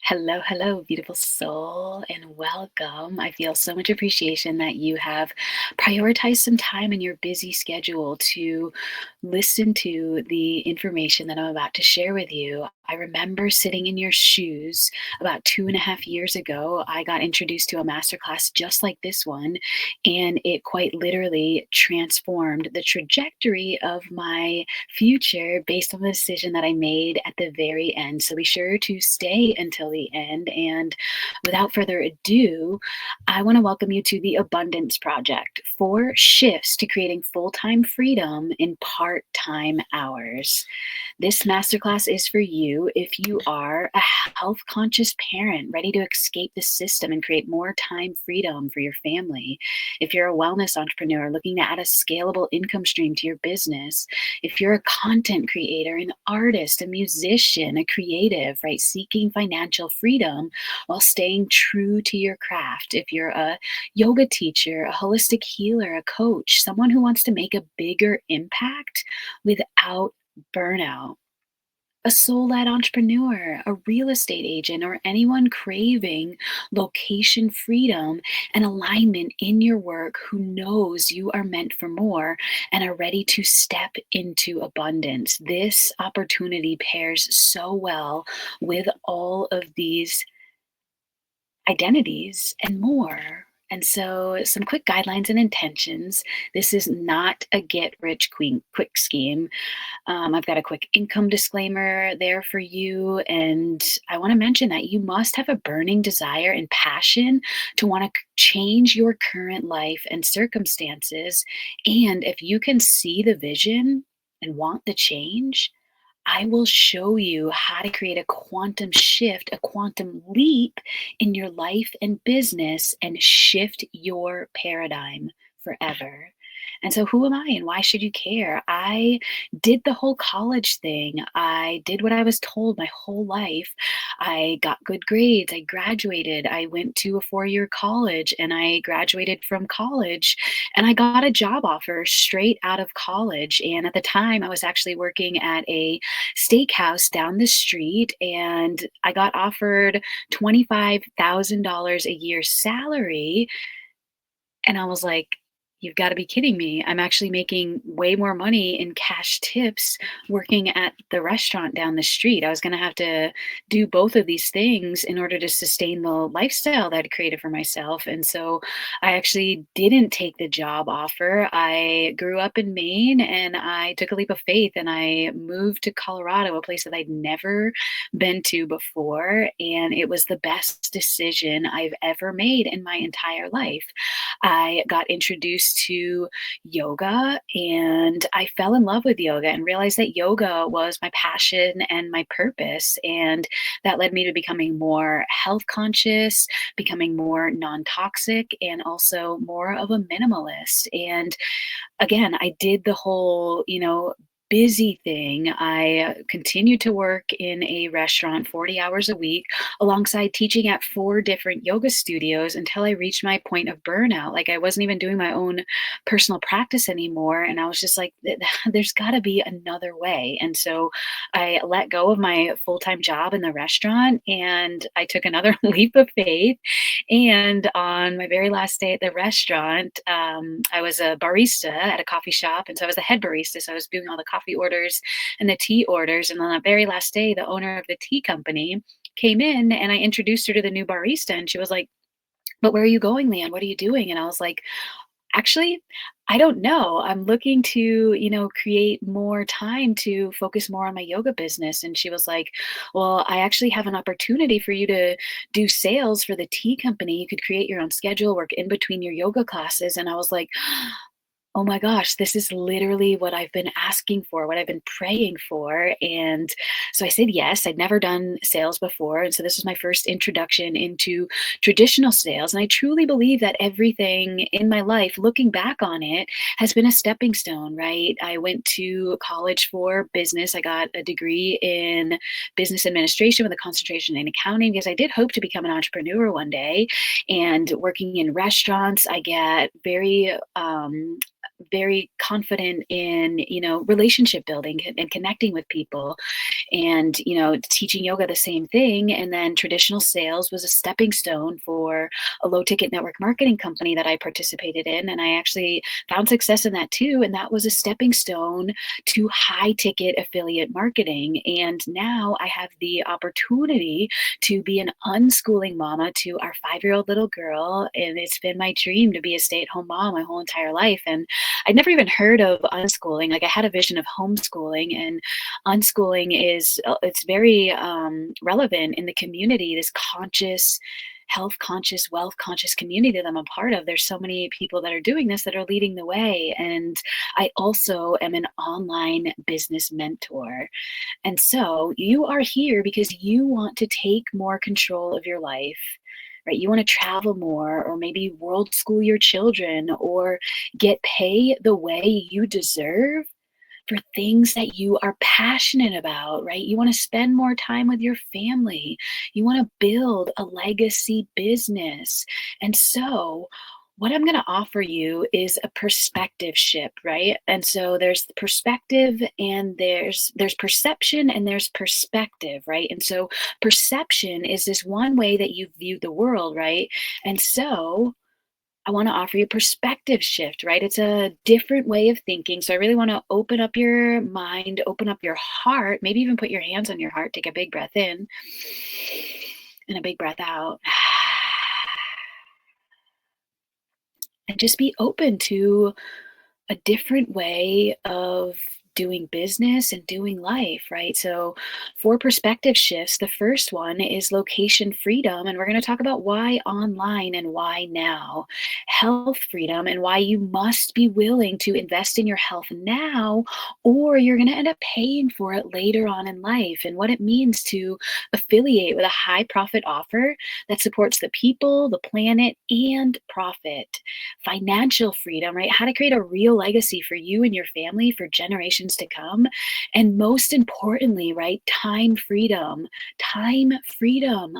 Hello, hello, beautiful soul, and welcome. I feel so much appreciation that you have prioritized some time in your busy schedule to listen to the information that I'm about to share with you. I remember sitting in your shoes about 2.5 years ago. I got introduced to a masterclass just like this one, and it quite literally transformed the trajectory of my future based on the decision that I made at the very end. So be sure to stay until the end. And without further ado, I want to welcome you to the Abundance Project, 4 shifts to creating full time freedom in part time hours. This masterclass is for you if you are a health conscious parent ready to escape the system and create more time freedom for your family. If you're a wellness entrepreneur looking to add a scalable income stream to your business. If you're a content creator, an artist, a musician, a creative, right, seeking financial freedom while staying true to your craft. If you're a yoga teacher, a holistic healer, a coach, someone who wants to make a bigger impact without burnout, a soul led entrepreneur, a real estate agent, or anyone craving location freedom and alignment in your work who knows you are meant for more and are ready to step into abundance. This opportunity pairs so well with all of these identities and more. And so, some quick guidelines and intentions. This is not a get rich quick scheme. I've got a quick income disclaimer there for you. And I want to mention that you must have a burning desire and passion to want to change your current life and circumstances. And if you can see the vision and want the change, I will show you how to create a quantum shift, a quantum leap in your life and business and shift your paradigm forever. And so, who am I and why should you care? I did the whole college thing. I did what I was told my whole life. I got good grades. I graduated. I went to a 4 year college and I graduated from college and I got a job offer straight out of college. And at the time, I was actually working at a steakhouse down the street and I got offered $25,000 a year salary and I was like, "You've gotta be kidding me. I'm actually making way more money in cash tips working at the restaurant down the street." I was gonna have to do both of these things in order to sustain the lifestyle that I'd created for myself, and so I actually didn't take the job offer. I grew up in Maine, and I took a leap of faith, and I moved to Colorado, a place that I'd never been to before, and it was the best decision I've ever made in my entire life. I got introduced to yoga and I fell in love with yoga and realized that yoga was my passion and my purpose. And that led me to becoming more health conscious, becoming more non toxic, and also more of a minimalist. And again, I did the whole, busy thing. I continued to work in a restaurant 40 hours a week alongside teaching at 4 different yoga studios until I reached my point of burnout. Like I wasn't even doing my own personal practice anymore. And I was just like, there's got to be another way. And so I let go of my full time job in the restaurant and I took another leap of faith. And on my very last day at the restaurant, I was a barista at a coffee shop. And so I was the head barista. So I was doing all the coffee orders and the tea orders. And on that very last day, the owner of the tea company came in and I introduced her to the new barista. And she was like, "But where are you going, Leanne? What are you doing?" And I was like, "Actually, I don't know. I'm looking to, create more time to focus more on my yoga business." And she was like, "Well, I actually have an opportunity for you to do sales for the tea company. You could create your own schedule, work in between your yoga classes." And I was like, "Oh my gosh, this is literally what I've been asking for, what I've been praying for." And so I said yes. I'd never done sales before. And so this was my first introduction into traditional sales. And I truly believe that everything in my life, looking back on it, has been a stepping stone, right? I went to college for business. I got a degree in business administration with a concentration in accounting because I did hope to become an entrepreneur one day. And working in restaurants, I get very very confident in, relationship building and connecting with people, and teaching yoga, the same thing. And then traditional sales was a stepping stone for a low ticket network marketing company that I participated in, and I actually found success in that too, and that was a stepping stone to high ticket affiliate marketing. And now I have the opportunity to be an unschooling mama to our 5-year-old little girl, and it's been my dream to be a stay-at-home mom my whole entire life. And I'd never even heard of unschooling. Like, I had a vision of homeschooling, and unschooling is it's very relevant in the community, this conscious, health conscious, wealth conscious community that I'm a part of. There's so many people that are doing this, that are leading the way. And I also am an online business mentor. And so you are here because you want to take more control of your life, right? You want to travel more, or maybe world school your children, or get pay the way you deserve for things that you are passionate about, right? You want to spend more time with your family. You want to build a legacy business. And so, what I'm going to offer you is a perspective shift, right? And so there's perspective, and there's perception, and there's perspective, right? And so perception is this one way that you view the world, right? And so I want to offer you perspective shift, right? It's a different way of thinking. So I really want to open up your mind, open up your heart, maybe even put your hands on your heart, take a big breath in and a big breath out. And just be open to a different way of doing business and doing life, right? So, for perspective shifts, the first one is location freedom. And we're going to talk about why online and why now. Health freedom, and why you must be willing to invest in your health now, or you're going to end up paying for it later on in life. And what it means to affiliate with a high profit offer that supports the people, the planet, and profit. Financial freedom, right? How to create a real legacy for you and your family for generations to come. And most importantly, right? Time freedom. Time freedom.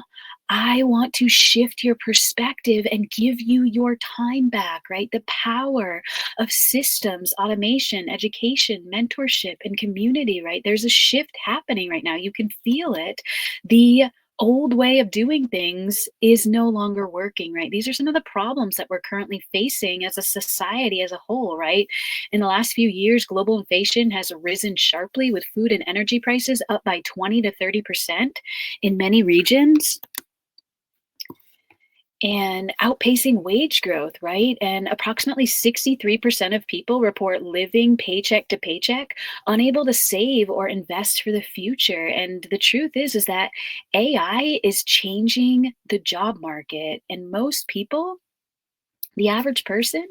I want to shift your perspective and give you your time back, right? The power of systems, automation, education, mentorship, and community, right? There's a shift happening right now. You can feel it. The old way of doing things is no longer working, right? These are some of the problems that we're currently facing as a society as a whole, right? In the last few years, global inflation has risen sharply, with food and energy prices up by 20 to 30% in many regions, and outpacing wage growth, right? And approximately 63% of people report living paycheck to paycheck, unable to save or invest for the future. And the truth is that AI is changing the job market, and most people, the average person,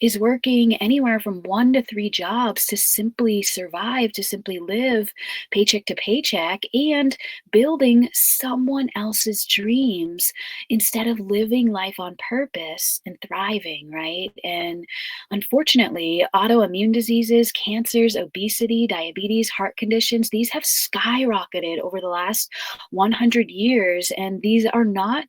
is working anywhere from 1 to 3 jobs to simply survive, to simply live paycheck to paycheck, and building someone else's dreams instead of living life on purpose and thriving, right? And unfortunately, autoimmune diseases, cancers, obesity, diabetes, heart conditions, these have skyrocketed over the last 100 years. And these are not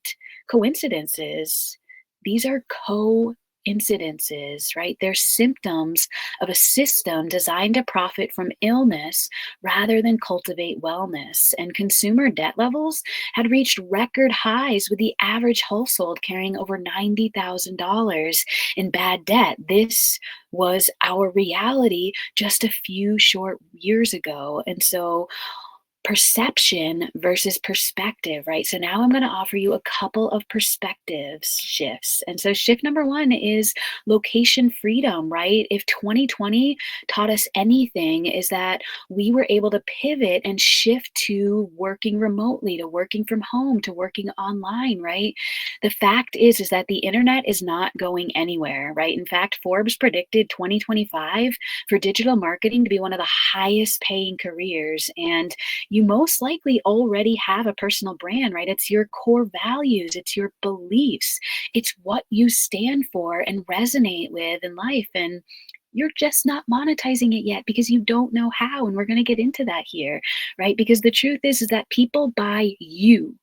coincidences. These are coincidences, right? They're symptoms of a system designed to profit from illness rather than cultivate wellness. And consumer debt levels had reached record highs, with the average household carrying over $90,000 in bad debt. This was our reality just a few short years ago. And so, perception versus perspective, right? So now I'm going to offer you a couple of perspectives shifts. And so shift number one is location freedom, right? If 2020 taught us anything, is that we were able to pivot and shift to working remotely, to working from home, to working online, right? The fact is that the internet is not going anywhere, right? In fact, Forbes predicted 2025 for digital marketing to be one of the highest paying careers. And you most likely already have a personal brand, right? It's your core values, it's your beliefs, it's what you stand for and resonate with in life. And you're just not monetizing it yet because you don't know how. And we're going to get into that here, right? Because the truth is that people buy you,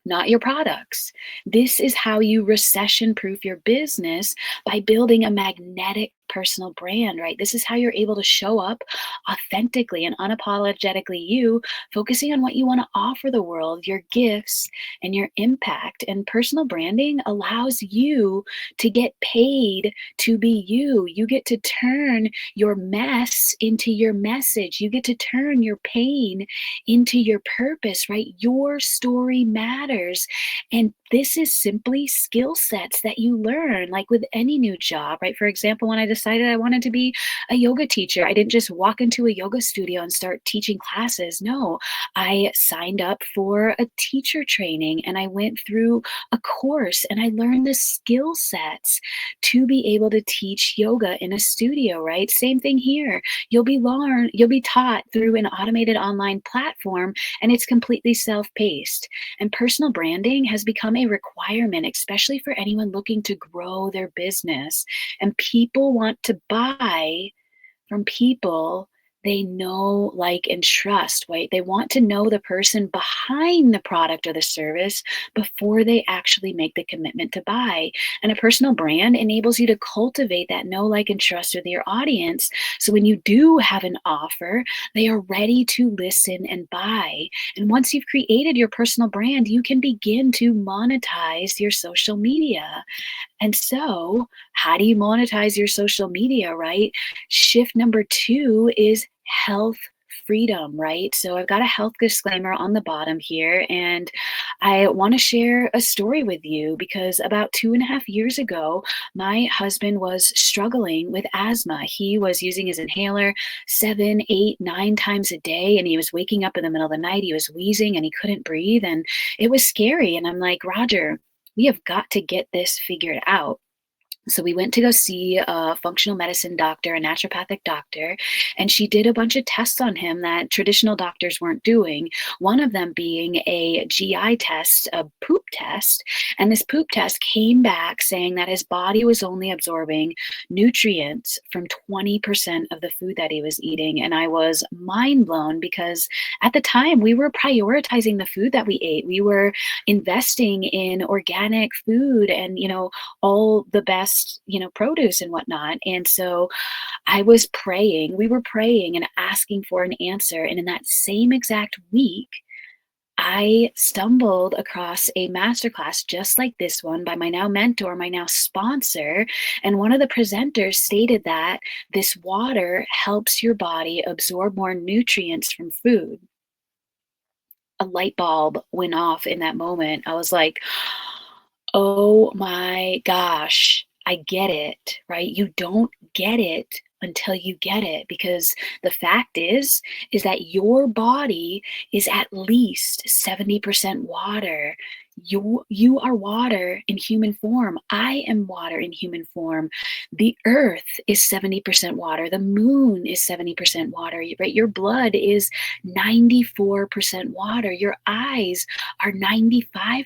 not your products. This is how you recession proof your business, by building a magnetic personal brand, right? This is how you're able to show up authentically and unapologetically you, focusing on what you want to offer the world, your gifts and your impact. And personal branding allows you to get paid to be you. You get to turn your mess into your message. You get to turn your pain into your purpose, right? Your story matters. And this is simply skill sets that you learn, like with any new job, right? For example, when I decided I wanted to be a yoga teacher, I didn't just walk into a yoga studio and start teaching classes. No, I signed up for a teacher training and I went through a course and I learned the skill sets to be able to teach yoga in a studio, right? Same thing here. You'll be taught through an automated online platform and it's completely self-paced. And personal branding has become a requirement, especially for anyone looking to grow their business. And people want to buy from people they know, like, and trust, right? They want to know the person behind the product or the service before they actually make the commitment to buy. And a personal brand enables you to cultivate that know, like, and trust with your audience. So when you do have an offer, they are ready to listen and buy. And once you've created your personal brand, you can begin to monetize your social media. And so, how do you monetize your social media, right? Shift number two is health freedom, right? So, I've got a health disclaimer on the bottom here, and I want to share a story with you because about 2.5 years ago, my husband was struggling with asthma. He was using his inhaler 7, 8, 9 times a day, and he was waking up in the middle of the night. He was wheezing and he couldn't breathe, and it was scary. And I'm like, Roger, we have got to get this figured out. So we went to go see a functional medicine doctor, a naturopathic doctor, and she did a bunch of tests on him that traditional doctors weren't doing. One of them being a GI test, a poop test. And this poop test came back saying that his body was only absorbing nutrients from 20% of the food that he was eating. And I was mind blown because at the time we were prioritizing the food that we ate. We were investing in organic food and, all the best, produce and whatnot. And so I was praying, we were praying and asking for an answer. And in that same exact week, I stumbled across a masterclass just like this one by my now mentor, my now sponsor. And one of the presenters stated that this water helps your body absorb more nutrients from food. A light bulb went off in that moment. I was like, oh my gosh, I get it, right? You don't get it until you get it because the fact is that your body is at least 70% water. You are water in human form. I am water in human form. The earth is 70% water. The moon is 70% water, right? Your blood is 94% water. Your eyes are 95%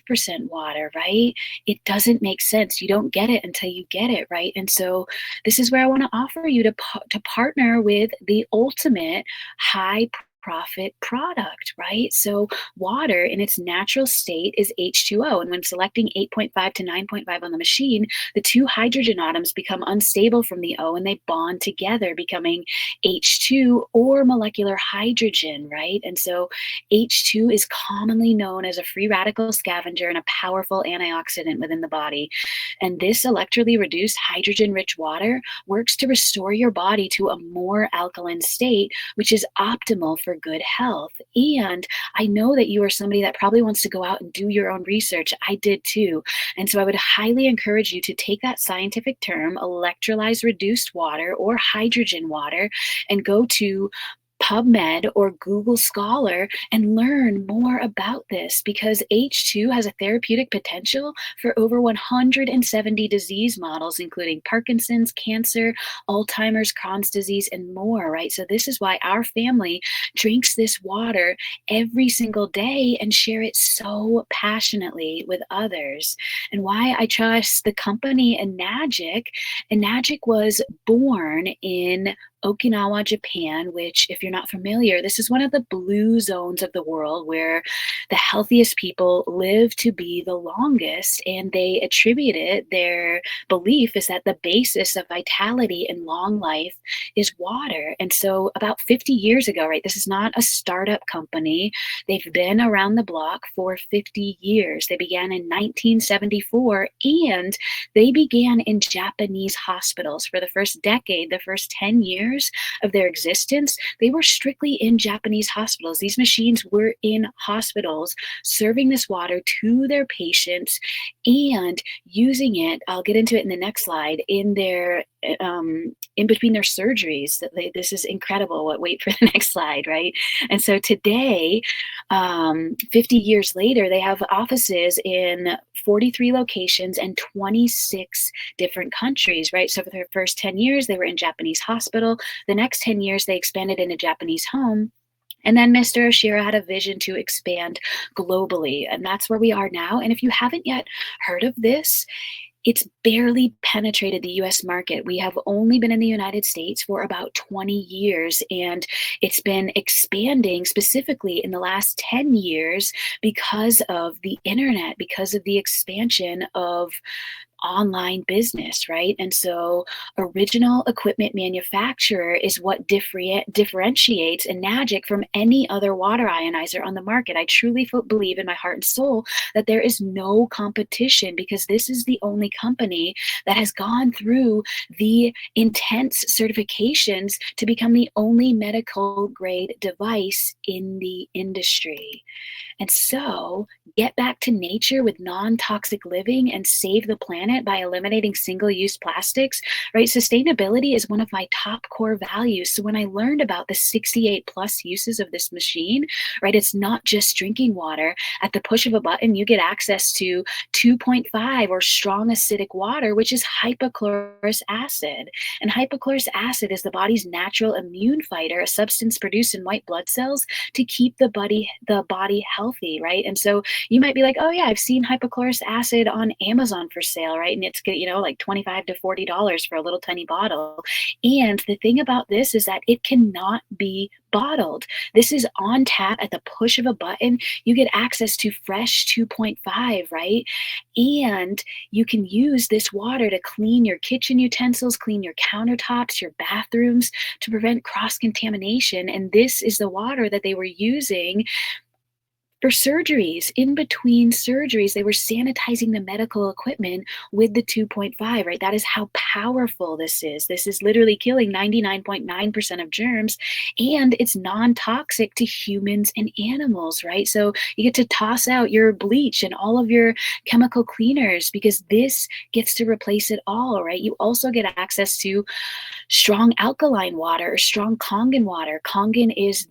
water, right? It doesn't make sense. You don't get it until you get it, right? And so this is where I want to offer you to partner with the ultimate high profit product, right? So water in its natural state is H2O. And when selecting 8.5 to 9.5 on the machine, the two hydrogen atoms become unstable from the O and they bond together, becoming H2 or molecular hydrogen, right? And so H2 is commonly known as a free radical scavenger and a powerful antioxidant within the body. And this electrically reduced hydrogen rich water works to restore your body to a more alkaline state, which is optimal for good health. And I know that you are somebody that probably wants to go out and do your own research. I did too. And so I would highly encourage you to take that scientific term, electrolyzed reduced water or hydrogen water, and go to PubMed or Google Scholar and learn more about this because H2 has a therapeutic potential for over 170 disease models, including Parkinson's, cancer, Alzheimer's, Crohn's disease, and more, right? So this is why our family drinks this water every single day and share it so passionately with others. And why I trust the company Enagic. Enagic was born in Okinawa, Japan, which, if you're not familiar, this is one of the blue zones of the world where the healthiest people live to be the longest. And they attribute it, their belief is that the basis of vitality and long life is water. And so, about 50 years ago, right, this is not a startup company. They've been around the block for 50 years. They began in 1974, and they began in Japanese hospitals for the first decade, the first 10 years of their existence. They were strictly in Japanese hospitals. These machines were in hospitals serving this water to their patients and using it. I'll get into it in the next slide. In between their surgeries. This is incredible. Wait for the next slide, right? And so today, 50 years later, they have offices in 43 locations and 26 different countries, right? So for the first 10 years, they were in Japanese hospital. The next 10 years, they expanded in a Japanese home. And then Mr. Oshiro had a vision to expand globally. And that's where we are now. And if you haven't yet heard of this, it's barely penetrated the US market. We have only been in the United States for about 20 years, and it's been expanding specifically in the last 10 years because of the internet, because of the expansion of online business, right? And so original equipment manufacturer is what differentiates Enagic from any other water ionizer on the market. I truly believe in my heart and soul that there is no competition because this is the only company that has gone through the intense certifications to become the only medical grade device in the industry. And so, get back to nature with non toxic living and save the planet by eliminating single use plastics, right? Sustainability is one of my top core values. So, when I learned about the 68 plus uses of this machine, right, it's not just drinking water. At the push of a button, you get access to 2.5 or strong acidic water, which is hypochlorous acid. And hypochlorous acid is the body's natural immune fighter, a substance produced in white blood cells to keep the body healthy, right? And so you might be like, oh yeah, I've seen hypochlorous acid on Amazon for sale, right? And it's like $25 to $40 for a little tiny bottle. And the thing about this is that it cannot be bottled. This is on tap at the push of a button. You get access to fresh 2.5, right? And you can use this water to clean your kitchen utensils, clean your countertops, your bathrooms to prevent cross contamination. And this is the water that they were using for surgeries. In between surgeries, they were sanitizing the medical equipment with the 2.5, right? That is how powerful this is. This is literally killing 99.9% of germs, and it's non-toxic to humans and animals, right? So you get to toss out your bleach and all of your chemical cleaners because this gets to replace it all, right? You also get access to strong alkaline water or strong Kangen water. Kangen is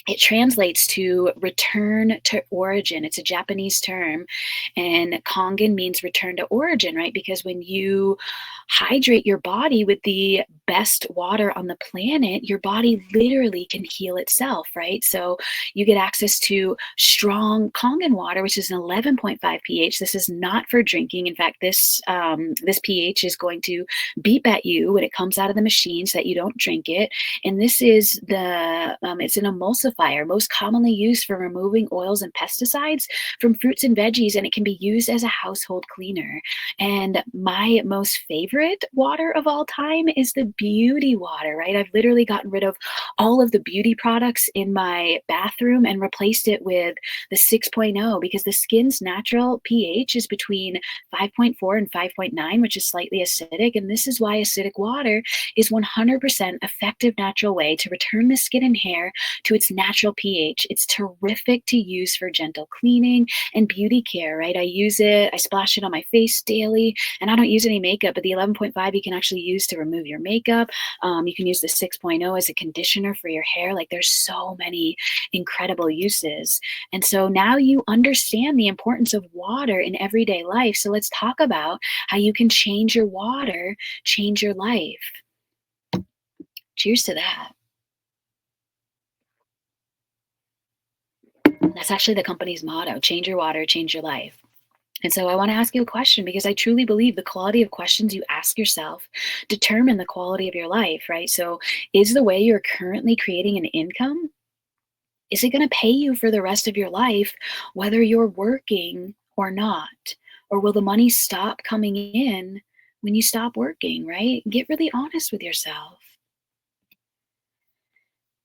it translates to return to origin. It's a Japanese term. And Kangen means return to origin, right? Because when you hydrate your body with the best water on the planet, your body literally can heal itself, right? So you get access to strong Kangen water, which is an 11.5 pH. This is not for drinking. In fact, this pH is going to beep at you when it comes out of the machine so that you don't drink it. And this is it's an emulsifier, most commonly used for removing oils and pesticides from fruits and veggies, and it can be used as a household cleaner. And my most favorite water of all time is the beauty water, right? I've literally gotten rid of all of the beauty products in my bathroom and replaced it with the 6.0 because the skin's natural pH is between 5.4 and 5.9, which is slightly acidic. And this is why acidic water is 100% effective natural way to return the skin and hair to its natural pH. It's terrific to use for gentle cleaning and beauty care, right? I use it, I splash it on my face daily, and I don't use any makeup, but the 11.5 you can actually use to remove your makeup. You can use the 6.0 as a conditioner for your hair. Like there's so many incredible uses. And so now you understand the importance of water in everyday life. So let's talk about how you can change your water, change your life. Cheers to that. That's actually the company's motto: change your water, change your life. And so I want to ask you a question because I truly believe the quality of questions you ask yourself determine the quality of your life, right? So is the way you're currently creating an income, is it going to pay you for the rest of your life, whether you're working or not? Or will the money stop coming in when you stop working, right? Get really honest with yourself.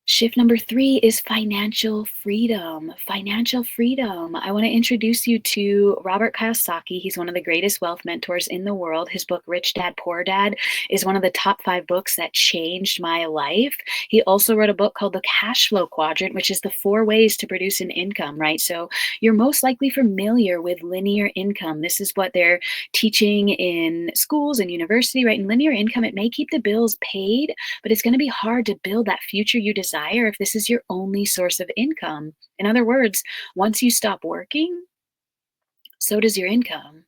Shift number 3 is financial freedom. Financial freedom. I want to introduce you to Robert Kiyosaki. He's one of the greatest wealth mentors in the world. His book, Rich Dad, Poor Dad, is one of the top 5 books that changed my life. He also wrote a book called The Cash Flow Quadrant, which is the 4 ways to produce an income, right? So you're most likely familiar with linear income. This is what they're teaching in schools and university, right? And linear income, it may keep the bills paid, but it's going to be hard to build that future you desire if this is your only source of income. In other words, once you stop working, so does your income.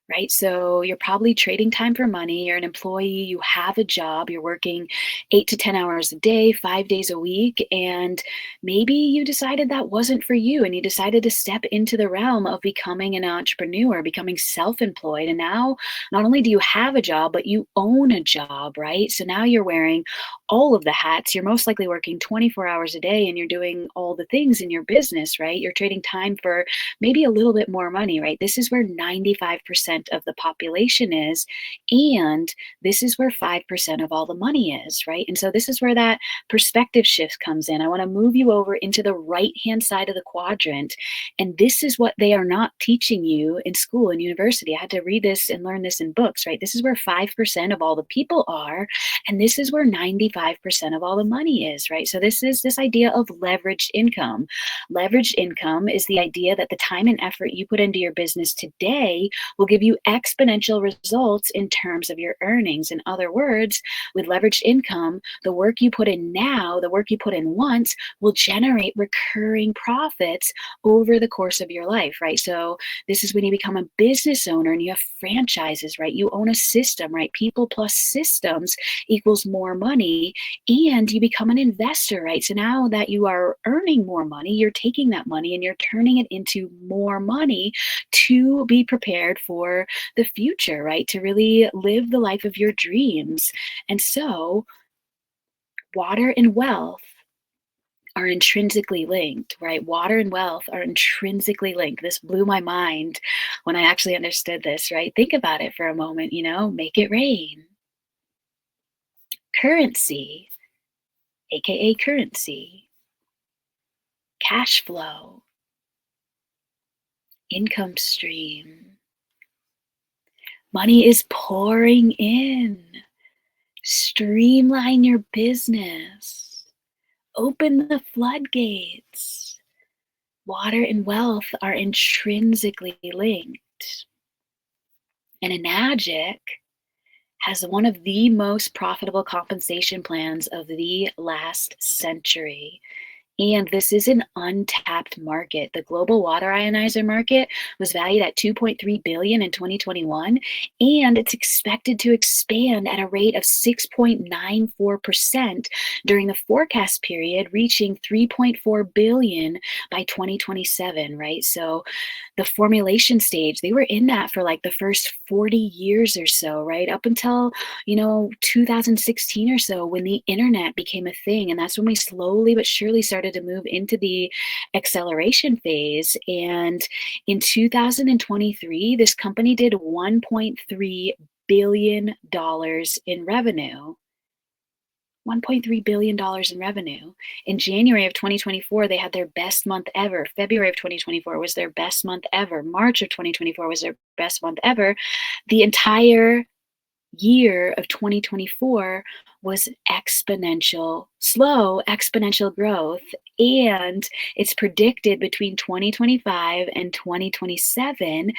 Right? So you're probably trading time for money. You're an employee, you have a job, you're working 8 to 10 hours a day, 5 days a week, and maybe you decided that wasn't for you and you decided to step into the realm of becoming an entrepreneur, becoming self employed. And now not only do you have a job, but you own a job, right? So now you're wearing all of the hats. You're most likely working 24 hours a day and you're doing all the things in your business, right? You're trading time for maybe a little bit more money, right? This is where 95% of the population is. And this is where 5% of all the money is, right? And so this is where that perspective shift comes in. I want to move you over into the right hand side of the quadrant. And this is what they are not teaching you in school and university. I had to read this and learn this in books, right? This is where 5% of all the people are. And this is where 95% of all the money is, right? So this is this idea of leveraged income. Leveraged income is the idea that the time and effort you put into your business today will give you exponential results in terms of your earnings. In other words, with leveraged income, the work you put in now, the work you put in once, will generate recurring profits over the course of your life, right? So this is when you become a business owner and you have franchises, right? You own a system, right? People plus systems equals more money, and you become an investor, right? So now that you are earning more money, you're taking that money and you're turning it into more money to be prepared for the future, right? To really live the life of your dreams. And so, water and wealth are intrinsically linked, right? Water and wealth are intrinsically linked. This blew my mind when I actually understood this, right? Think about it for a moment, make it rain. Currency, aka currency, cash flow, income stream. Money is pouring in. Streamline your business. Open the floodgates. Water and wealth are intrinsically linked. And Enagic has one of the most profitable compensation plans of the last century. And this is an untapped market. The global water ionizer market was valued at 2.3 billion in 2021, and it's expected to expand at a rate of 6.94% during the forecast period, reaching 3.4 billion by 2027, right? So the formulation stage, they were in that for like the first 40 years or so, right? Up until, 2016 or so when the internet became a thing. And that's when we slowly but surely started to move into the acceleration phase. And in 2023, this company did $1.3 billion in revenue. $1.3 billion in revenue. In January of 2024, they had their best month ever. February of 2024 was their best month ever. March of 2024 was their best month ever. The entire year of 2024 was slow exponential growth. And it's predicted between 2025 and 2027,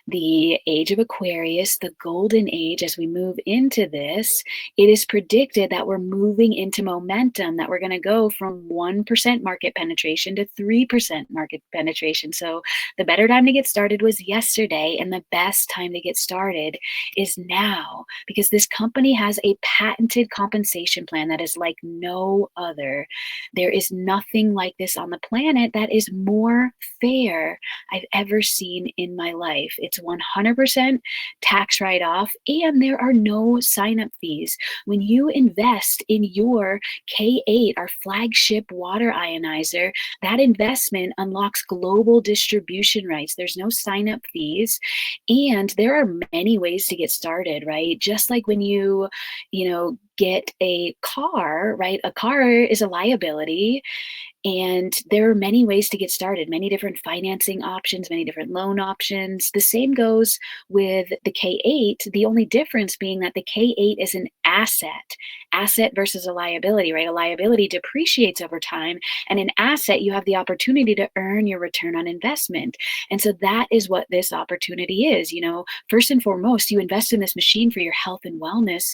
the age of Aquarius, the golden age, as we move into this, it is predicted that we're moving into momentum, that we're going to go from 1% market penetration to 3% market penetration. So the better time to get started was yesterday, and the best time to get started is now, because this company has a patented compensation plan that is like no other. There is nothing like this on the planet that is more fair I've ever seen in my life. It's 100% tax write off, and there are no sign up fees. When you invest in your K8, our flagship water ionizer, that investment unlocks global distribution rights. There's no sign up fees. And there are many ways to get started, right? Just like when get a car, right? A car is a liability, and there are many ways to get started, many different financing options, many different loan options. The same goes with the K8, the only difference being that the K8 is an asset versus a liability, right? A liability depreciates over time, and an asset, you have the opportunity to earn your return on investment. And so that is what this opportunity is. First and foremost, you invest in this machine for your health and wellness,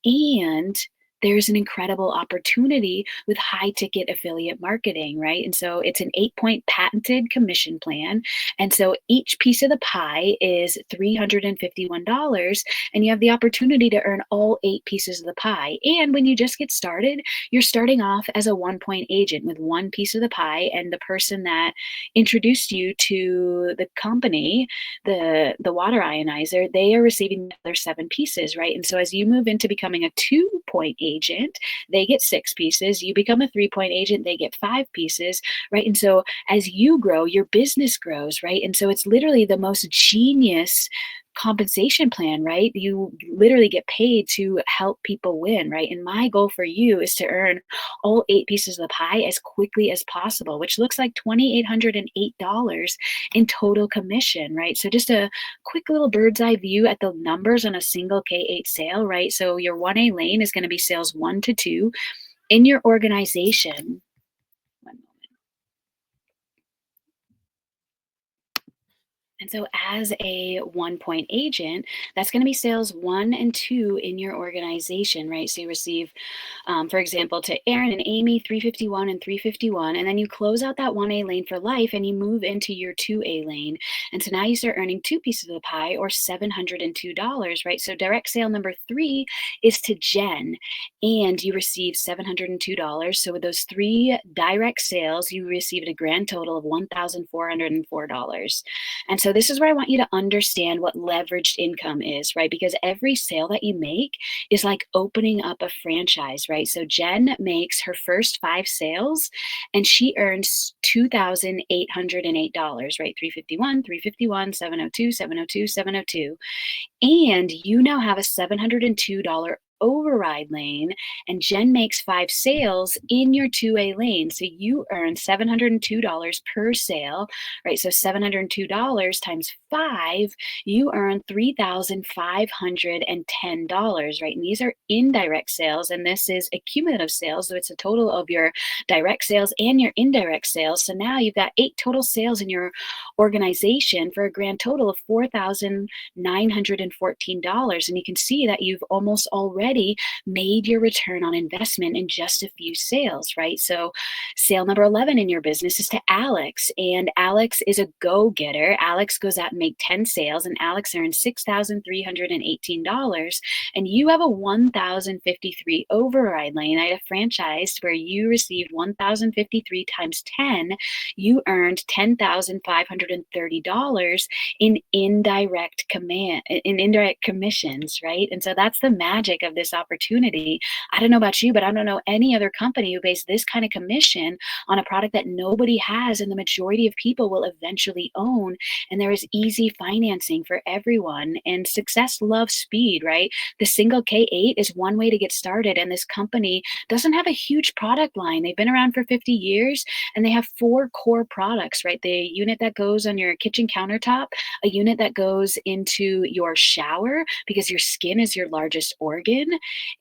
and there's an incredible opportunity with high ticket affiliate marketing, right? And so it's an 8-point patented commission plan. And so each piece of the pie is $351, and you have the opportunity to earn all 8 pieces of the pie. And when you just get started, you're starting off as a 1-point agent with one piece of the pie, and the person that introduced you to the company, the water ionizer, they are receiving their 7 pieces, right? And so as you move into becoming a 2-point agent, they get 6 pieces. You become a 3-point agent, they get 5 pieces, right? And so as you grow, your business grows, right? And so it's literally the most genius compensation plan, right? You literally get paid to help people win, right? And my goal for you is to earn all 8 pieces of the pie as quickly as possible, which looks like $2,808 in total commission, right? So just a quick little bird's eye view at the numbers on a single K8 sale, right? So your 1A lane is going to be sales 1 to 2 in your organization. And so, as a 1-point agent, that's going to be sales 1 and 2 in your organization, right? So, you receive, for example, to Aaron and Amy, 351 and 351. And then you close out that 1A lane for life and you move into your 2A lane. And so now you start earning 2 pieces of the pie, or $702, right? So, direct sale number 3 is to Jen, and you receive $702. So, with those 3 direct sales, you received a grand total of $1,404. And so this is where I want you to understand what leveraged income is, right? Because every sale that you make is like opening up a franchise, right? So Jen makes her first 5 sales and she earns $2,808, right? 351, 351, 702, 702, 702. And you now have a $702 override lane, and Jen makes 5 sales in your 2A lane. So you earn $702 per sale, right? So $702 times 5, you earn $3,510, right? And these are indirect sales, and this is a cumulative sales. So it's a total of your direct sales and your indirect sales. So now you've got 8 total sales in your organization for a grand total of $4,914. And you can see that you've almost already made your return on investment in just a few sales, right? So sale number 11 in your business is to Alex, and Alex is a go-getter. Alex goes out and make 10 sales, and Alex earns $6,318. And you have a 1,053 override lane at a franchise where you received 1,053 times 10. You earned $10,530 in indirect commissions, right? And so that's the magic of this opportunity. I don't know about you, but I don't know any other company who pays this kind of commission on a product that nobody has and the majority of people will eventually own. And there is easy financing for everyone. And success loves speed, right? The single K8 is one way to get started. And this company doesn't have a huge product line. They've been around for 50 years and they have 4 core products, right? The unit that goes on your kitchen countertop, a unit that goes into your shower because your skin is your largest organ.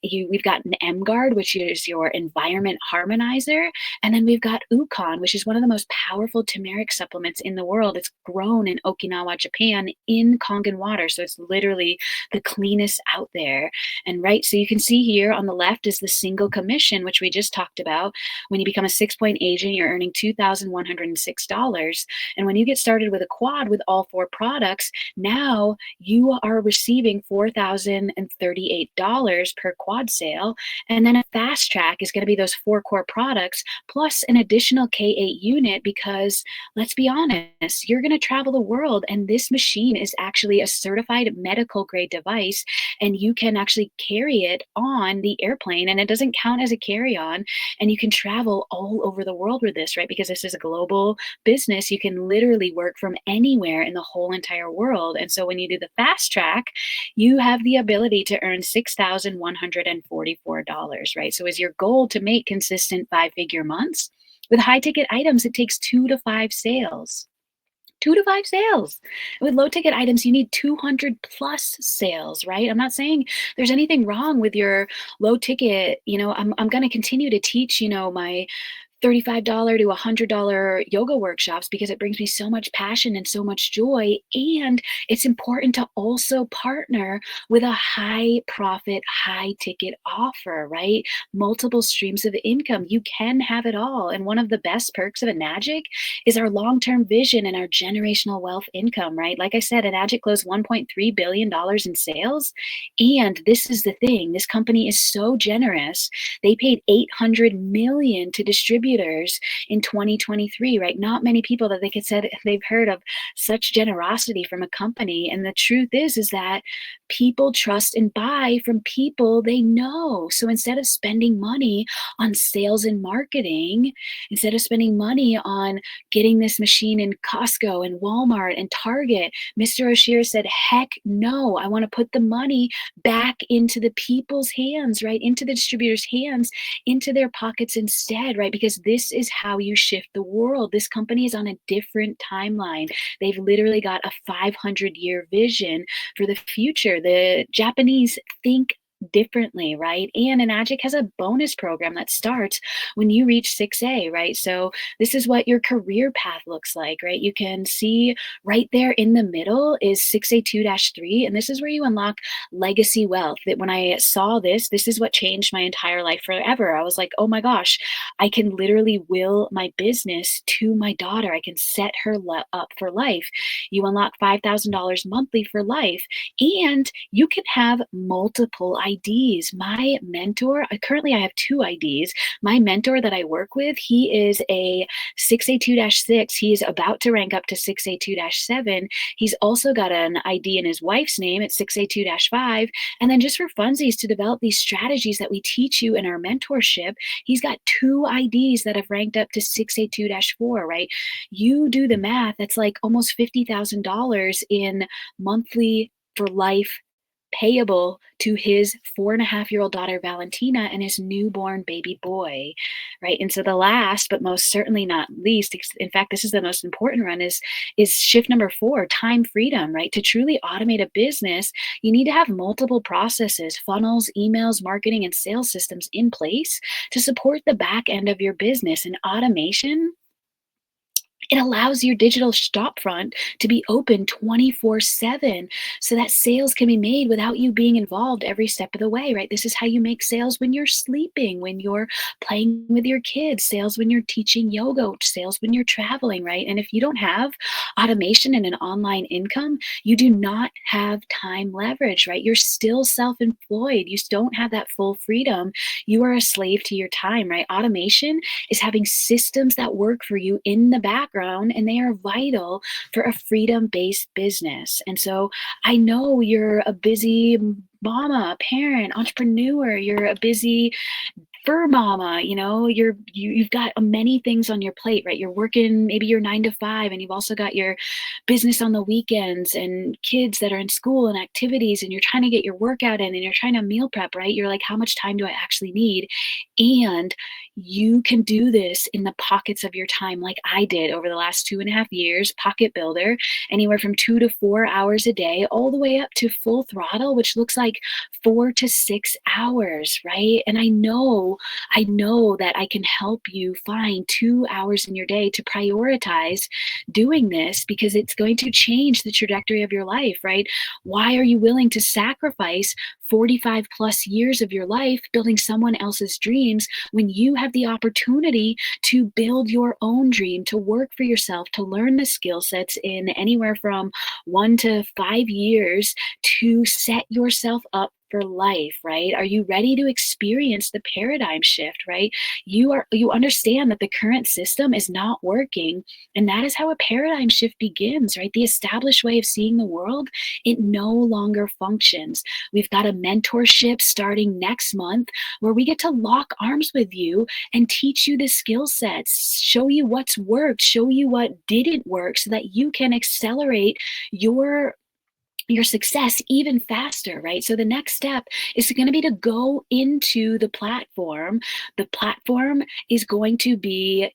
We've got an M-Guard, which is your environment harmonizer. And then we've got Ukon, which is one of the most powerful turmeric supplements in the world. It's grown in Okinawa, Japan in Kangen water. So it's literally the cleanest out there. And right, so you can see here on the left is the single commission, which we just talked about. When you become a 6-point agent, you're earning $2,106. And when you get started with a quad with all 4 products, now you are receiving $4,038 $6 per quad sale. And then a fast track is going to be those four core products plus an additional K8 unit because let's be honest, you're going to travel the world, and this machine is actually a certified medical grade device, and you can actually carry it on the airplane, and it doesn't count as a carry on. And you can travel all over the world with this, right? Because this is a global business. You can literally work from anywhere in the whole entire world. And so when you do the fast track, you have the ability to earn $6,144, right? So is your goal to make consistent five-figure months? With high ticket items, it takes 2 to 5 sales. 2 to 5 sales. With low ticket items, you need 200 plus sales, right? I'm not saying there's anything wrong with your low ticket. I'm going to continue to teach, my $35 to $100 yoga workshops because it brings me so much passion and so much joy. And it's important to also partner with a high profit, high ticket offer, right? Multiple streams of income. You can have it all. And one of the best perks of Enagic is our long-term vision and our generational wealth income, right? Like I said, Enagic closed $1.3 billion in sales. And this is the thing, this company is so generous. They paid $800 million to distributors in 2023, right? Not many people that they could said they've heard of such generosity from a company. And the truth is that people trust and buy from people they know. So instead of spending money on sales and marketing, instead of spending money on getting this machine in Costco and Walmart and Target, Mr. O'Shea said, heck no, I want to put the money back into the people's hands, right? Into the distributors' hands, into their pockets instead, right? Because this is how you shift the world. This company is on a different timeline. They've literally got a 500-year vision for the future. The Japanese think differently, right? And Enagic has a bonus program that starts when you reach 6A, right? So this is what your career path looks like, right? You can see right there in the middle is 6A2-3, and this is where you unlock legacy wealth. That when I saw this is what changed my entire life forever. I was like, oh my gosh, I can literally will my business to my daughter. I can set her up for life. You unlock $5,000 monthly for life, and you can have multiple IDs. My mentor, currently I have two IDs. My mentor that I work with, he is a 6A2-6. He's about to rank up to 6A2-7. He's also got an ID in his wife's name at 6A2-5. And then just for funsies to develop these strategies that we teach you in our mentorship, he's got two IDs that have ranked up to 6A2-4, right? You do the math, that's like almost $50,000 in monthly for life payable to his 4.5-year-old daughter Valentina and his newborn baby boy, right? And so the last but most certainly not least, in fact this is the most important run, is shift number 4, time freedom, right? To truly automate a business, you need to have multiple processes, funnels, emails, marketing, and sales systems in place to support the back end of your business. And automation, it allows your digital shopfront to be open 24/7 so that sales can be made without you being involved every step of the way, right? This is how you make sales when you're sleeping, when you're playing with your kids, sales when you're teaching yoga, sales when you're traveling, right? And if you don't have automation and an online income, you do not have time leverage, right? You're still self-employed. You don't have that full freedom. You are a slave to your time, right? Automation is having systems that work for you in the background, and they are vital for a freedom-based business. And so I know you're a busy mama, parent, entrepreneur, you're a busy fur mama, you've got many things on your plate, right? You're working, maybe you're 9 to 5, and you've also got your business on the weekends and kids that are in school and activities, and you're trying to get your workout in and you're trying to meal prep, right? You're like, how much time do I actually need? And you can do this in the pockets of your time, like I did over the last 2.5 years, Pocket Builder, anywhere from 2 to 4 hours a day, all the way up to full throttle, which looks like 4 to 6 hours, right? And I know that I can help you find 2 hours in your day to prioritize doing this because it's going to change the trajectory of your life, right? Why are you willing to sacrifice 45 plus years of your life building someone else's dreams when you have the opportunity to build your own dream, to work for yourself, to learn the skill sets in anywhere from 1 to 5 years to set yourself up for life, right? Are you ready to experience the paradigm shift, right? You understand that the current system is not working, and that is how a paradigm shift begins, right? The established way of seeing the world, it no longer functions. We've got a mentorship starting next month where we get to lock arms with you and teach you the skill sets, show you what's worked, show you what didn't work so that you can accelerate your success even faster, right? So the next step is going to be to go into the platform. The platform is going to be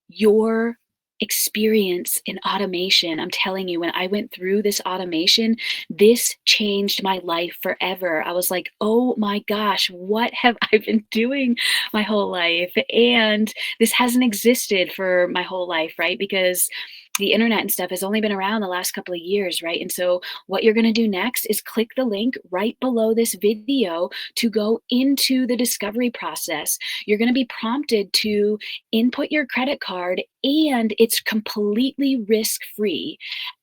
your experience in automation. I'm telling you, when I went through this automation, this changed my life forever. I was like, oh my gosh, what have I been doing my whole life? And this hasn't existed for my whole life, right? Because the internet and stuff has only been around the last couple of years, right? And so what you're going to do next is click the link right below this video to go into the discovery process. You're going to be prompted to input your credit card, and it's completely risk-free.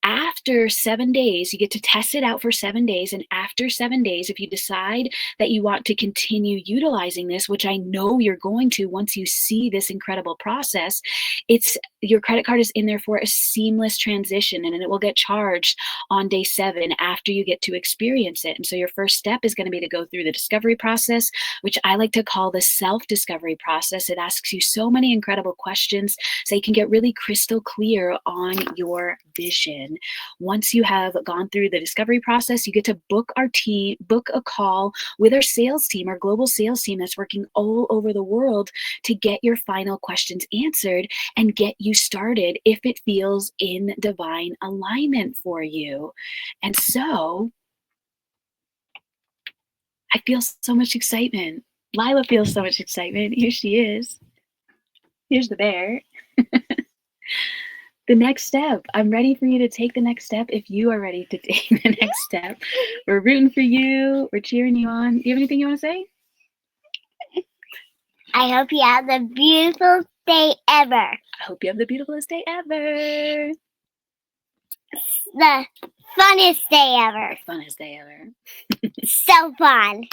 After 7 days, you get to test it out for 7 days, and after 7 days, if you decide that you want to continue utilizing this, which I know you're going to once you see this incredible process, it's your credit card is in there for a seamless transition, and it will get charged on day 7 after you get to experience it. And so your first step is going to be to go through the discovery process, which I like to call the self-discovery process. It asks you so many incredible questions so you can get really crystal clear on your vision. Once you have gone through the discovery process, you get to book a call with our sales team, our global sales team that's working all over the world to get your final questions answered and get you started if it feels in divine alignment for you. And so I feel so much excitement. Lila feels so much excitement. Here she is. Here's the bear. The next step. I'm ready for you to take the next step if you are ready to take the next step. We're rooting for you. We're cheering you on. Do you have anything you want to say? I hope you have the beautiful day ever. I hope you have the beautifulest day ever. The funnest day ever. Funnest day ever. So fun.